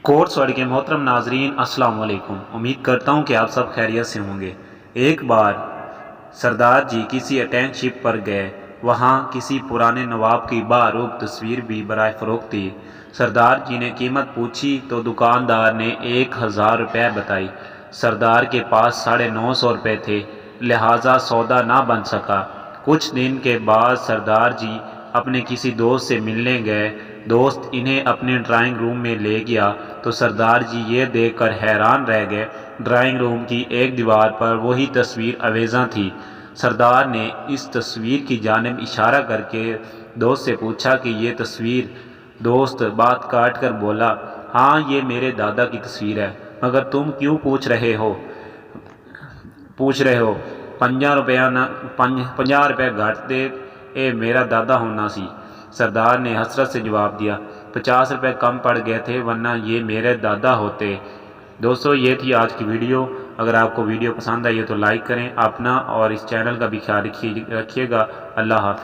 Course word کے محترم ناظرین السلام علیکم۔ امید کرتا ہوں کہ آپ سب خیریت سے ہوں گے۔ ایک بار سردار جی کسی انٹرن شپ پر گئے، وہاں کسی پرانے نواب کی باروب تصویر بھی برائے فروخت تھی۔ سردار جی نے قیمت پوچھی تو دکاندار نے 1000 روپے بتائی۔ سردار کے پاس 950 روپے تھے، لہٰذا سودا نہ بن سکا۔ کچھ دن کے بعد سردار جی اپنے کسی دوست سے ملنے گئے۔ دوست انہیں اپنے ڈرائنگ روم میں لے گیا تو سردار جی یہ دیکھ کر حیران رہ گئے، ڈرائنگ روم کی ایک دیوار پر وہی تصویر آویزاں تھی۔ سردار نے اس تصویر کی جانب اشارہ کر کے دوست سے پوچھا کہ یہ تصویر؟ دوست بات کاٹ کر بولا، ہاں یہ میرے دادا کی تصویر ہے، مگر تم کیوں پوچھ رہے ہو؟ 50 روپے گھٹ دے، اے میرا دادا ہونا سی۔ سردار نے حسرت سے جواب دیا، 50 روپے کم پڑ گئے تھے ورنہ یہ میرے دادا ہوتے۔ دوستو یہ تھی آج کی ویڈیو۔ اگر آپ کو ویڈیو پسند آئی ہے تو لائک کریں، اپنا اور اس چینل کا بھی خیال رکھیے گا۔ اللہ حافظ۔